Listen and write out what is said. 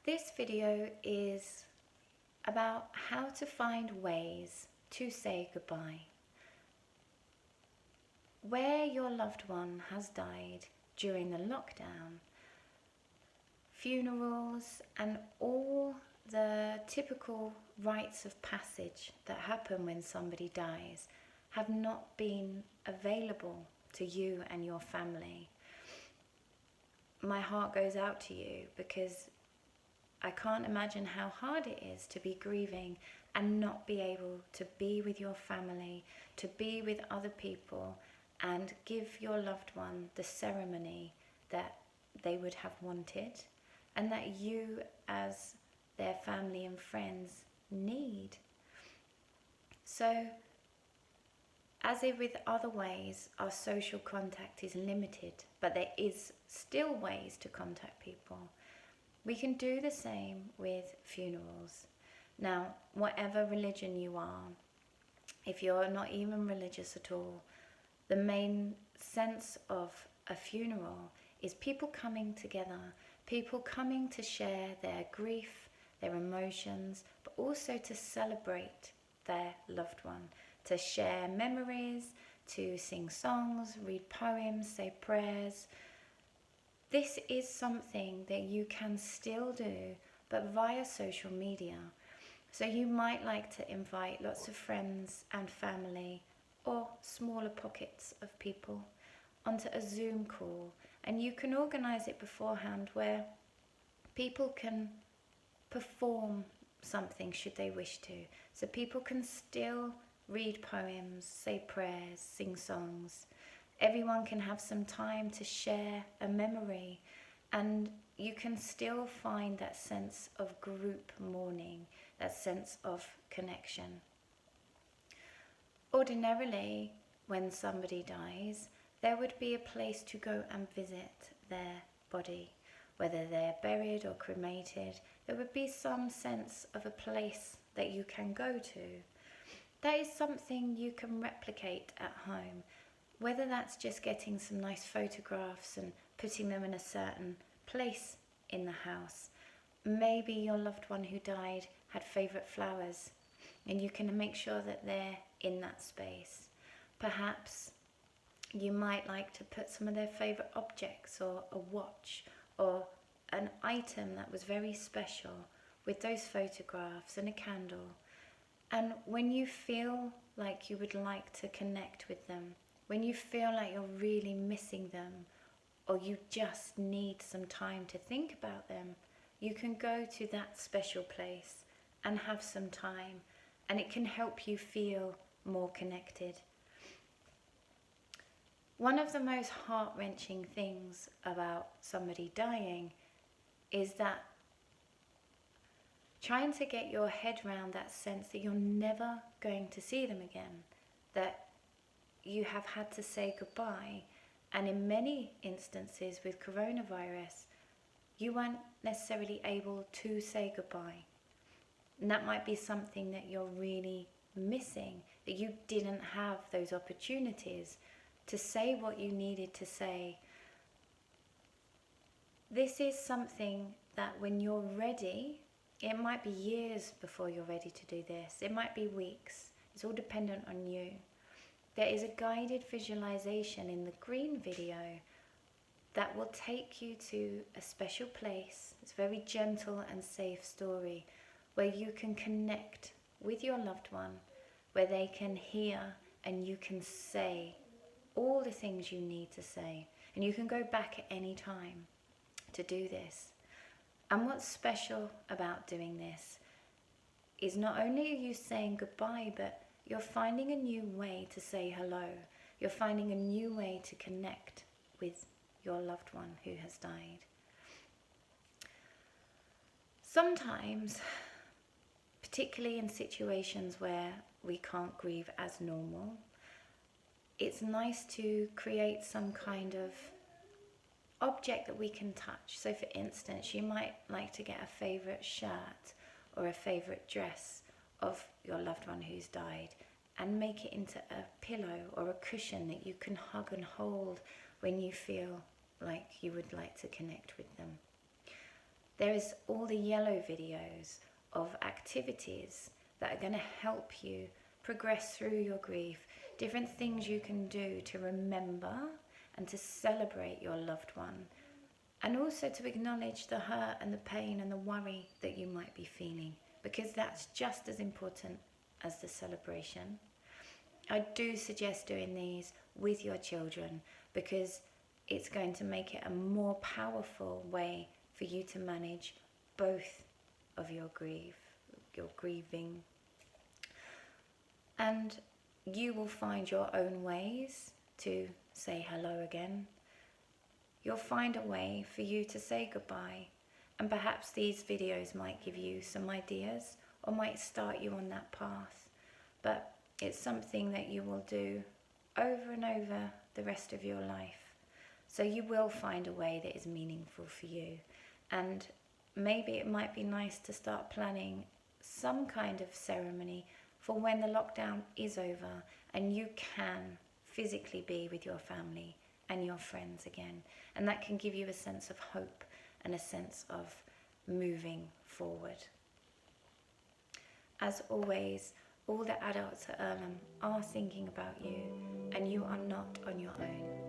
This video is about how to find ways to say goodbye. Where your loved one has died during the lockdown, funerals and all the typical rites of passage that happen when somebody dies have not been available to you and your family. My heart goes out to you because I can't imagine how hard it is to be grieving and not be able to be with your family, to be with other people and give your loved one the ceremony that they would have wanted and that you as their family and friends need. So, as if with other ways, our social contact is limited, but there is still ways to contact people. We can do the same with funerals. Now, whatever religion you are, if you're not even religious at all, the main sense of a funeral is people coming together, people coming to share their grief, their emotions, but also to celebrate their loved one, to share memories, to sing songs, read poems, say prayers. This is something that you can still do, but via social media. So you might like to invite lots of friends and family or smaller pockets of people onto a Zoom call, and you can organize it beforehand where people can perform something should they wish to. So people can still read poems, say prayers, sing songs. Everyone can have some time to share a memory, and you can still find that sense of group mourning, that sense of connection. Ordinarily, when somebody dies, there would be a place to go and visit their body. Whether they're buried or cremated, there would be some sense of a place that you can go to. That is something you can replicate at home. Whether that's just getting some nice photographs and putting them in a certain place in the house. Maybe your loved one who died had favourite flowers and you can make sure that they're in that space. Perhaps you might like to put some of their favourite objects or a watch or an item that was very special with those photographs and a candle. And when you feel like you would like to connect with them, when you feel like you're really missing them, or you just need some time to think about them, you can go to that special place and have some time, and it can help you feel more connected. One of the most heart-wrenching things about somebody dying is that trying to get your head around that sense that you're never going to see them again, that you have had to say goodbye, and in many instances with coronavirus, you weren't necessarily able to say goodbye. And that might be something that you're really missing, that you didn't have those opportunities to say what you needed to say. This is something that when you're ready, it might be years before you're ready to do this. It might be weeks. It's all dependent on you. There is a guided visualization in the green video that will take you to a special place. It's a very gentle and safe story where you can connect with your loved one, where they can hear and you can say all the things you need to say. And you can go back at any time to do this. And what's special about doing this is not only are you saying goodbye, but you're finding a new way to say hello. You're finding a new way to connect with your loved one who has died. Sometimes, particularly in situations where we can't grieve as normal, it's nice to create some kind of object that we can touch. So for instance, you might like to get a favourite shirt or a favourite dress of your loved one who's died and make it into a pillow or a cushion that you can hug and hold when you feel like you would like to connect with them. There is all the yellow videos of activities that are going to help you progress through your grief, different things you can do to remember and to celebrate your loved one, and also to acknowledge the hurt and the pain and the worry that you might be feeling, because that's just as important as the celebration. I do suggest doing these with your children because it's going to make it a more powerful way for you to manage both of your grieving. And you will find your own ways to say hello again. You'll find a way for you to say goodbye, and perhaps these videos might give you some ideas or might start you on that path. But it's something that you will do over and over the rest of your life. So you will find a way that is meaningful for you. And maybe it might be nice to start planning some kind of ceremony for when the lockdown is over and you can physically be with your family and your friends again. And that can give you a sense of hope and a sense of moving forward. As always, all the adults at Earlham are thinking about you, and you are not on your own.